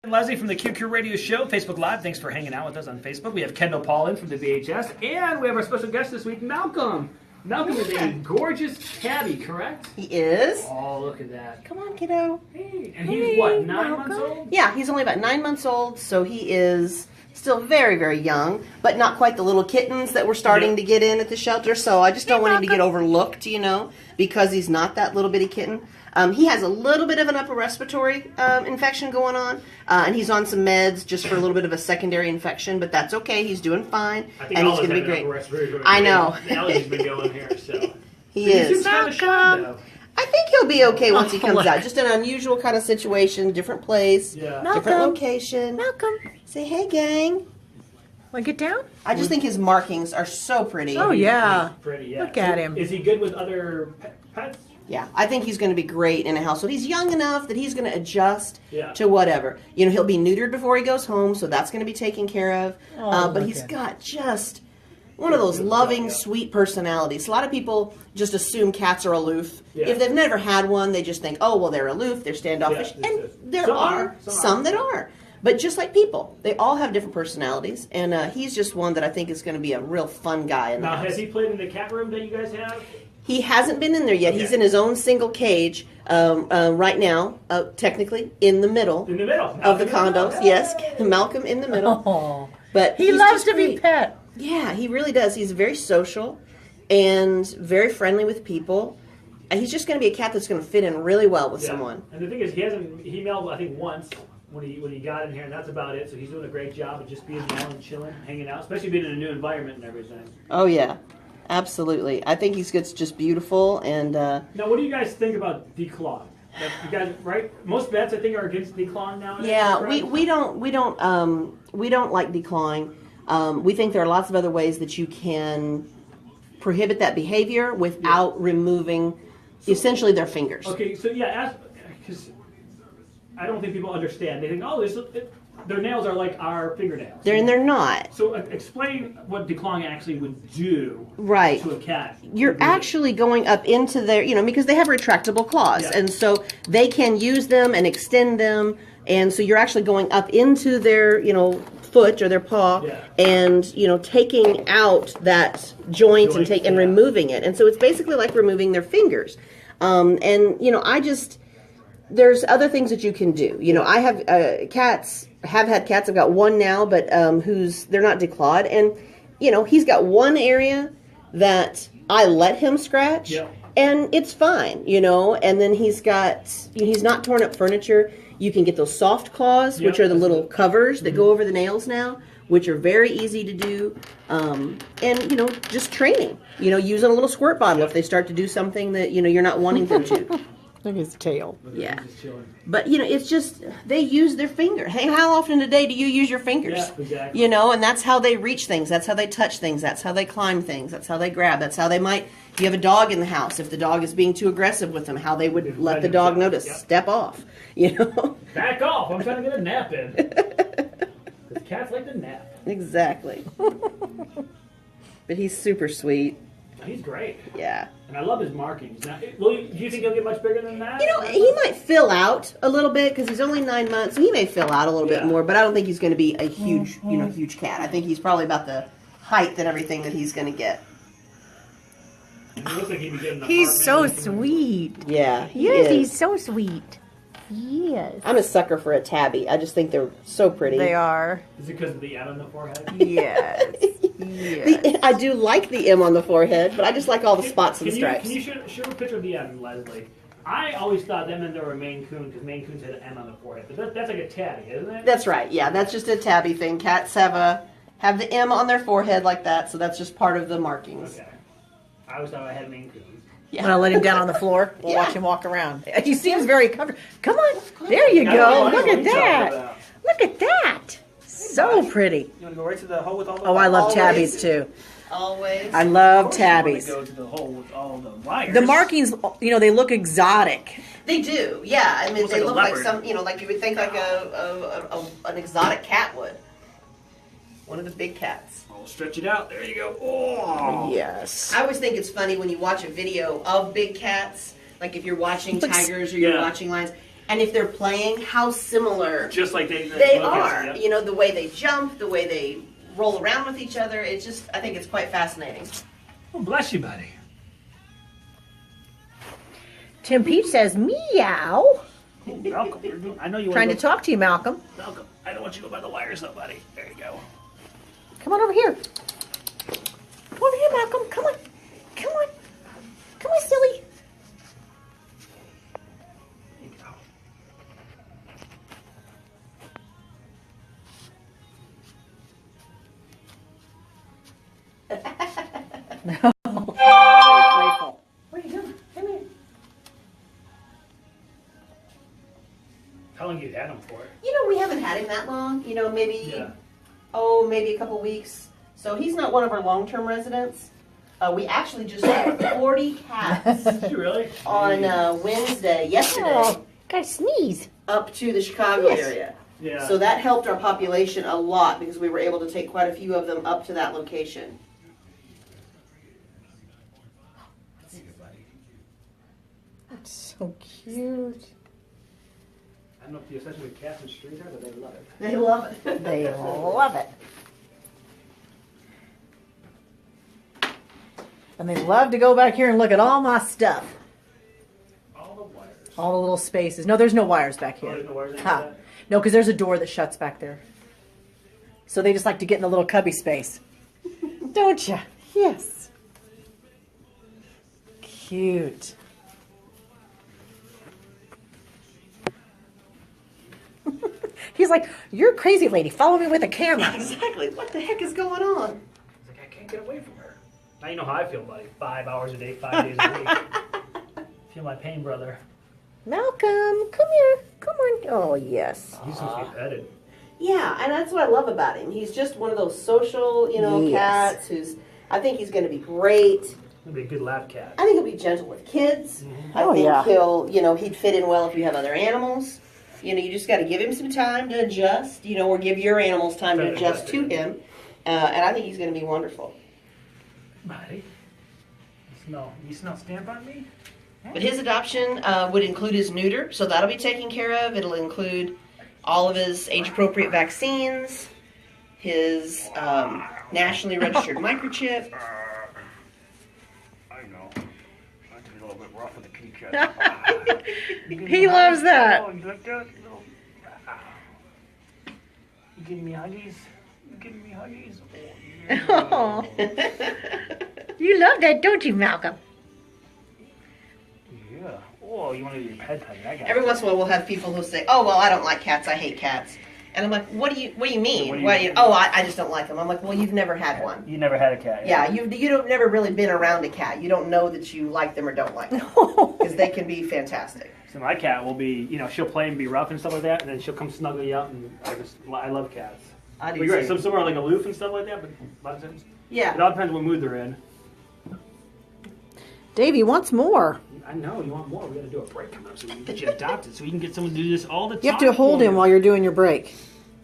Leslie from the QQ Radio Show, Facebook Live. Thanks for hanging out with us on Facebook. We have Kendall Paulin from the VHS, and we have our special guest this week, Malcolm. Malcolm is a gorgeous tabby, correct? He is. Oh, look at that. Come on, kiddo. Hey, and he's what, 9 months old? Yeah, he's only about 9 months old, so he is still very, very young, but not quite the little kittens that we're starting to get in at the shelter, so I just don't want him to get overlooked, you know, because he's not that little bitty kitten. He has a little bit of an upper respiratory infection going on, and he's on some meds just for a little bit of a secondary infection, but that's okay. He's doing fine, and he's going to be great. I know. The allergy's been going here, so. He is. Malcolm. I think he'll be okay once he comes out. Just an unusual kind of situation, different place, different location. Malcolm. Say, hey, gang. Want to get down? I just think his markings are so pretty. Oh, yeah. He's pretty, yeah. Look at him. Is he good with other pets? Yeah, I think he's going to be great in a household. He's young enough that he's going to adjust to whatever. You know, he'll be neutered before he goes home, so that's going to be taken care of. But he's got just one of those loving, sweet personalities. A lot of people just assume cats are aloof. Yeah. If they've never had one, they just think, oh, well, they're aloof, they're standoffish. And there are some that are. But just like people, they all have different personalities. And he's just one that I think is going to be a real fun guy in the house. Has he played in the cat room that you guys have? He hasn't been in there yet. He's in his own single cage right now, technically in the middle of the condos. Yes, Malcolm in the middle. Oh, but he loves to be pet. Yeah, he really does. He's very social and very friendly with people. And he's just going to be a cat that's going to fit in really well with someone. And the thing is, he mailed, I think, once when he got in here, and that's about it. So he's doing a great job of just being down and chilling, hanging out, especially being in a new environment and everything. Oh, yeah. Absolutely. I think he's just beautiful. And now, what do you guys think about declawing? You guys, right? Most vets, I think, are against declawing nowadays. Yeah, right? we don't like declawing. We think there are lots of other ways that you can prohibit that behavior without removing essentially their fingers. Okay, so because I don't think people understand. They think, their nails are like our fingernails. They're not. So explain what declawing actually would do to a cat. You're actually going up into their, because they have retractable claws. And so they can use them and extend them. And so you're actually going up into their, foot or their paw and, taking out that joint and removing it. And so it's basically like removing their fingers. There's other things that you can do. I have cats, have had cats. I've got one now, but they're not declawed. And, he's got one area that I let him scratch. Yeah. And it's fine, and then he's not torn up furniture. You can get those soft claws, which are the little covers that go over the nails now, which are very easy to do. And, just training, using a little squirt bottle if they start to do something that, you're not wanting them to. Look at his tail. Yeah. But, it's just, they use their finger. Hey, how often a day do you use your fingers? Yeah, exactly. And that's how they reach things. That's how they touch things. That's how they climb things. That's how they grab. That's how they might, if you have a dog in the house, if the dog is being too aggressive with them, how they would let the dog know to step off, Back off. I'm trying to get a nap in. Because cats like to nap. Exactly. But he's super sweet. He's great. Yeah. And I love his markings. Now, do you think he'll get much bigger than that? He might fill out a little bit because he's only 9 months, so he may fill out a little bit more, but I don't think he's going to be a huge, huge cat. I think he's probably about the height and everything that he's going to get. He looks like he'd be getting He's so sweet. Yeah, he is. He's so sweet. Yes. I'm a sucker for a tabby. I just think they're so pretty. They are. Is it because of the M on the forehead? Yes. Yes. I do like the M on the forehead, but I just like all the spots and stripes. Can you show a picture of the M, Leslie? I always thought that meant they were a Maine Coon because Maine Coons had an M on the forehead. But that's like a tabby, isn't it? That's right. Yeah, that's just a tabby thing. Cats have the M on their forehead like that, so that's just part of the markings. Okay. I always thought I had Maine Coons. Yeah. When I let him down on the floor, we'll watch him walk around. He seems very comfortable. Come on. There you go. Look at that. Look at that. So pretty. You want to go right to the hole with all the I love tabbies too. Always. I love tabbies. Go to the hole with all the wires. The markings, they look exotic. They do. Yeah. I mean, they look like some, like you would think like an exotic cat would. One of the big cats. I'll stretch it out. There you go. Oh. Yes. I always think it's funny when you watch a video of big cats, like if you're watching tigers or you're watching lions, and if they're playing, how similar Just like they are. Yeah. You know, the way they jump, the way they roll around with each other. It's just, I think it's quite fascinating. Well, bless you, buddy. Tim Peach says, meow. Oh, Malcolm, I know you want Trying to talk to you, Malcolm. Malcolm, I don't want you to go by the wires, though, buddy. There you go. Come on over here. Come over here, Malcolm. Come on. Come on. Come on, silly. There you go. Playful. What are you doing? Come here. How long have you had him for? You know, we haven't had him that long. You know, maybe, Yeah. maybe a couple weeks. So he's not one of our long-term residents. We actually just had 40 cats Did you really? on yesterday, Oh, got a sneeze. up to the Chicago Yes. area. Yeah. So that helped our population a lot because we were able to take quite a few of them up to that location. That's so cute. I don't know if the obsession with cats and street are, but they love it. They love it. They love it. And they love to go back here and look at all my stuff. All the wires. All the little spaces. No, there's no wires back Oh, here. there's no wires in Huh. that? No, because there's a door that shuts back there. So they just like to get in the little cubby space. Don't you? Yes. Cute. He's like, you're a crazy lady. Follow me with a camera. Exactly. What the heck is going on? He's like, I can't get away from her. Now you know how I feel, buddy. 5 hours a day, 5 days a week. Feel my pain, brother. Malcolm, come here. Come on. Oh, yes. He's supposed to be petted. Yeah, and that's what I love about him. He's just one of those social, Yes. cats who's, I think he's going to be great. He'll be a good lap cat. I think he'll be gentle with kids. I Oh, think yeah. he'd fit in well if you have other animals. You just got to give him some time to adjust, or give your animals time to adjust to him. And I think he's going to be wonderful. Buddy, you smell stamp on me? But his adoption would include his neuter, so that'll be taken care of. It'll include all of his age-appropriate vaccines, his nationally registered microchip. I know. I can be a little bit rough with the kitty cat. He loves that. Oh, you like that? You giving me huggies? You giving me huggies? Oh. You love that, don't you, Malcolm? Yeah. Oh, you want to do your pet time? I got Every once in a while, we'll have people who'll say, "Oh, well, I don't like cats. I hate cats." And I'm like, "What do you mean? What do you- I just don't like them." I'm like, "Well, you've never had one. You never had a cat? Yeah, you don't never really been around a cat. You don't know that you like them or don't like them because they can be fantastic." So my cat will be, she'll play and be rough and stuff like that, and then she'll come snuggle you up, and I love cats. I do But you're right. too. Some are like aloof and stuff like that, but a lot of times it Yeah. all depends what mood they're in. Davey wants more. I know you want more. We got to do a break coming up so we can get you adopted, so we can get someone to do this all the time. You have to hold him while you're doing your break.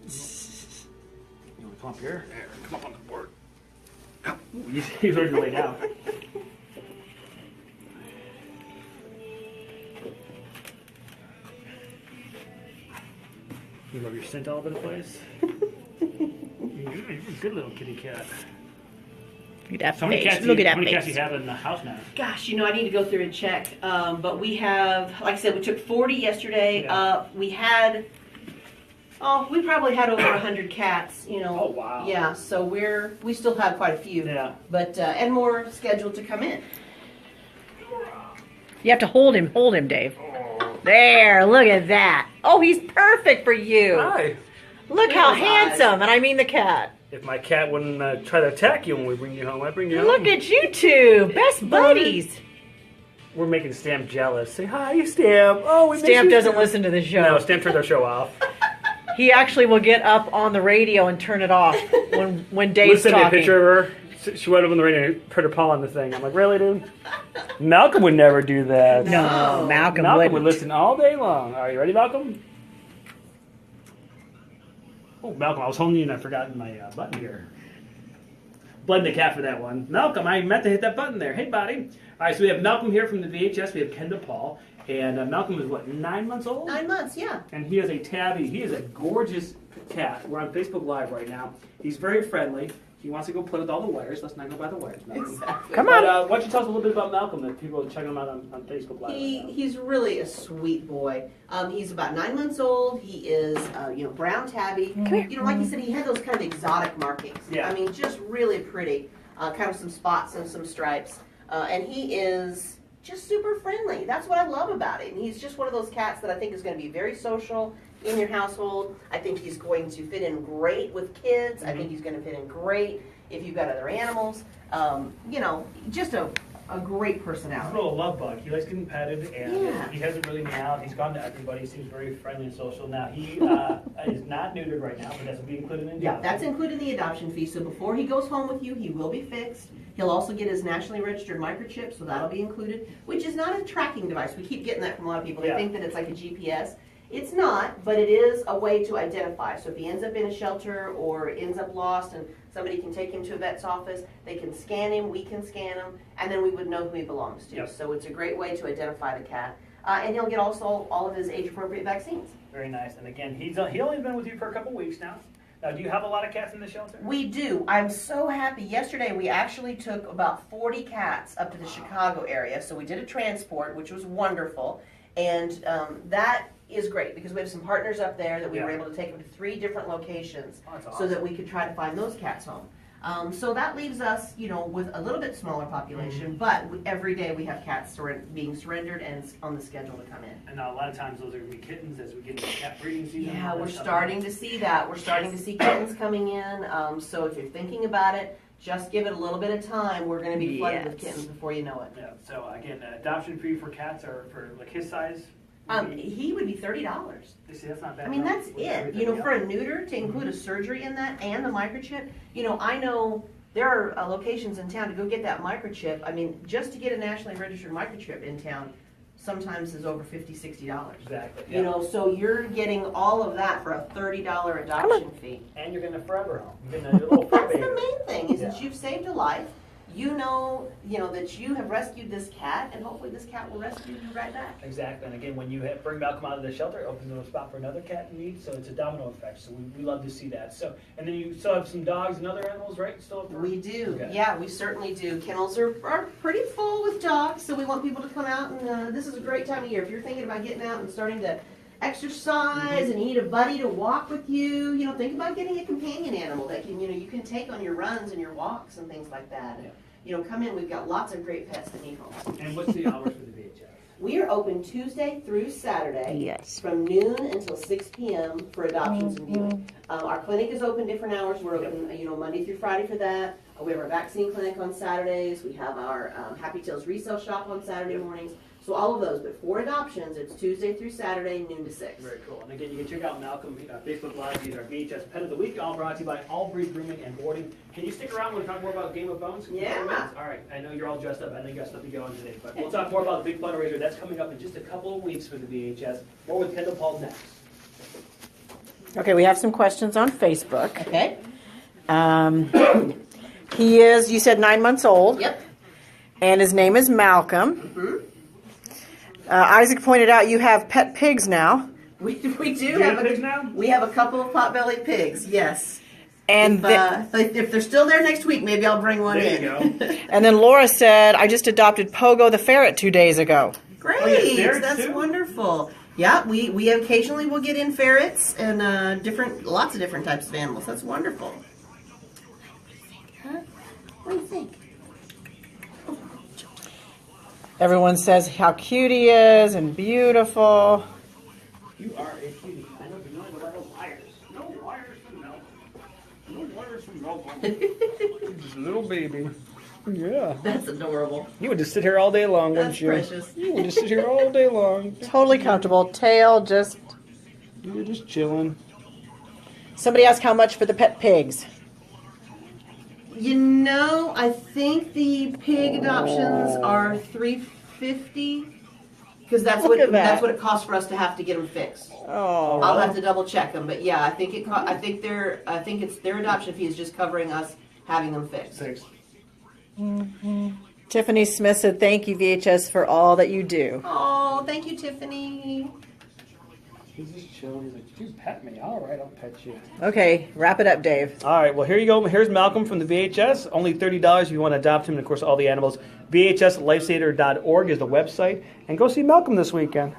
You want to come up here? There, come up on the board. Ooh, he's ready to lay down. You rub your scent all over the place. You're a good little kitty cat. Look at How that many face. cats, Look at how that many cats do face. you have in the house now? Gosh, I need to go through and check. But we have, like I said, we took 40 yesterday. Yeah. We probably had over 100 cats. Oh, wow. Yeah, so we still have quite a few. Yeah. But and more scheduled to come in. You have to hold him, Dave. There, look at that. Oh, he's perfect for you. Hi. Look how Look at his handsome, and I mean the cat. If my cat wouldn't try to attack you when we bring you home, I bring you home. Look at you two, best buddies. We're making Stamp jealous. Say hi, Stamp. Oh, we miss Stamp you, doesn't Stamp. listen to the show. No, Stamp turned our show off. He actually will get up on the radio and turn it off when Dave's Send me a talking. picture of her. She went up on the radio and put her paw on the thing. I'm like, really, dude? Malcolm would never do that. No, Malcolm Malcolm wouldn't. would listen all day long. Are you ready, Malcolm? Oh, Malcolm, I was holding you and I forgot my button here. Blame the cat for that one. Malcolm, I meant to hit that button there. Hey, buddy. All right, so we have Malcolm here from the VHS. We have Kendall Paul. And Malcolm is what, 9 months old? 9 months, yeah. And he has a tabby. He is a gorgeous cat. We're on Facebook Live right now. He's very friendly. He wants to go play with all the wires. Let's not go by the wires, Malcolm. Exactly. Come on. But why don't you tell us a little bit about Malcolm, that people are checking him out on Facebook Live? He's really a sweet boy. He's about 9 months old. He is, brown tabby. Like you said, he had those kind of exotic markings. Yeah. I mean, just really pretty. Kind of some spots and some stripes. And he is just super friendly. That's what I love about him. He's just one of those cats that I think is going to be very social in your household. I think he's going to fit in great with kids. I think he's going to fit in great if you've got other animals. Just a great He's a personality. little love bug. He likes getting petted, and Yeah. he hasn't really meowed. He's gone to everybody. He seems very friendly and social. Now, he is not neutered right now, but that's be included in the Yeah, that's included in the adoption fee. So before he goes home with you, he will be fixed. He'll also get his nationally registered microchip, so that'll be included, which is not a tracking device. We keep getting that from a lot of people. They Yeah. think that it's like a GPS. It's not, but it is a way to identify. So if he ends up in a shelter or ends up lost and somebody can take him to a vet's office, they can scan him, we can scan him, and then we would know who he belongs to. Yep. So it's a great way to identify the cat. And he'll get also all of his age-appropriate vaccines. Very nice. And again, he's only been with you for a couple weeks now. Now, do you have a lot of cats in the shelter? We do. I'm so happy. Yesterday, we actually took about 40 cats up to the Chicago area. So we did a transport, which was wonderful. And that is great because we have some partners up there that we were able to take them to 3 different locations Oh, that's so awesome. that we could try to find those cats home. So that leaves us, with a little bit smaller population, but every day we have cats being surrendered and on the schedule to come in. And now a lot of times those are going to be kittens as we get into cat breeding season. Yeah, we're starting to see that. We're starting to see kittens coming in. So if you're thinking about it, just give it a little bit of time. We're going to be flooded with kittens before you know it. Yeah. So again, adoption fee for cats are for like his size. He would be $30. See, that's not bad. I mean, enough that's with it. everything For else. a neuter to include a surgery in that and the microchip. I know there are locations in town to go get that microchip. I mean, just to get a nationally registered microchip in town sometimes is over $50, $60. Exactly. Yeah. So you're getting all of that for a $30 adoption fee. And you're getting a forever home. You're getting a little fur That's baby. the main thing, is that Yeah. you've saved a life. You know that you have rescued this cat, and hopefully this cat will rescue you right back. Exactly. And again, when you bring Malcolm out of the shelter, it opens a spot for another cat in need. So it's a domino effect. So we love to see that. So, and then you still have some dogs and other animals, right? Still up there? We do. Okay. Yeah, we certainly do. Kennels are pretty full with dogs, so we want people to come out, and this is a great time of year. If you're thinking about getting out and starting to exercise and you need a buddy to walk with you, think about getting a companion animal that can, you can take on your runs and your walks and things like that. And, come in. We've got lots of great pets that need homes. And what's the hours for the VHS? We are open Tuesday through Saturday. Yes. From noon until 6 p.m. for adoptions and viewing. Our clinic is open different hours. We're open, Monday through Friday for that. We have our vaccine clinic on Saturdays. We have our Happy Tales resale shop on Saturday mornings. So all of those. But for adoptions, it's Tuesday through Saturday, noon to 6. Very cool. And again, you can check out Malcolm Facebook Live. He's our VHS Pet of the Week, all brought to you by All Breed Grooming and Boarding. Can you stick around when we talk more about Game of Bones? Yeah. All right. I know you're all dressed up. I know you got stuff to go on today. But we'll talk more about the big fundraiser. That's coming up in just a couple of weeks for the VHS. More with Kendall Paul next. Okay, we have some questions on Facebook. Okay? He is, you said 9 months old. Yep. And his name is Malcolm. Isaac pointed out you have pet pigs now. We do you have have pigs now? We have a couple of pot-bellied pigs, yes. And If they're still there next week, maybe I'll bring one There in. you go. and then Laura said, I just adopted Pogo the ferret 2 days ago. Great, Oh, you have ferrets that's too? wonderful. Yeah, we occasionally will get in ferrets and lots of different types of animals. That's wonderful. Huh? What do you think? Everyone says how cute he is and beautiful. You are a cutie. I know you know the little wires. No wires from Malcolm. No wires from Malcolm. Just a little baby. Yeah. That's adorable. You would just sit here all day long, That's wouldn't you? precious. You would just sit here all day long. Totally comfortable. Tail just... You're just chilling. Somebody asked how much for the pet pigs. I think the pig adoptions are $350 because that's Look at that. that's what it costs for us to have to get them fixed. Oh. I'll have to double check them, but yeah, I think their adoption fee is just covering us having them fixed. 6. Tiffany Smith said, "Thank you, VHS, for all that you do." Oh, thank you, Tiffany. He's just chilling. He's like, you pet me. All right, I'll pet you. Okay, wrap it up, Dave. All right, well, here you go. Here's Malcolm from the VHS. Only $30 if you want to adopt him. And, of course, all the animals. VHSLifesaver.org is the website. And go see Malcolm this weekend.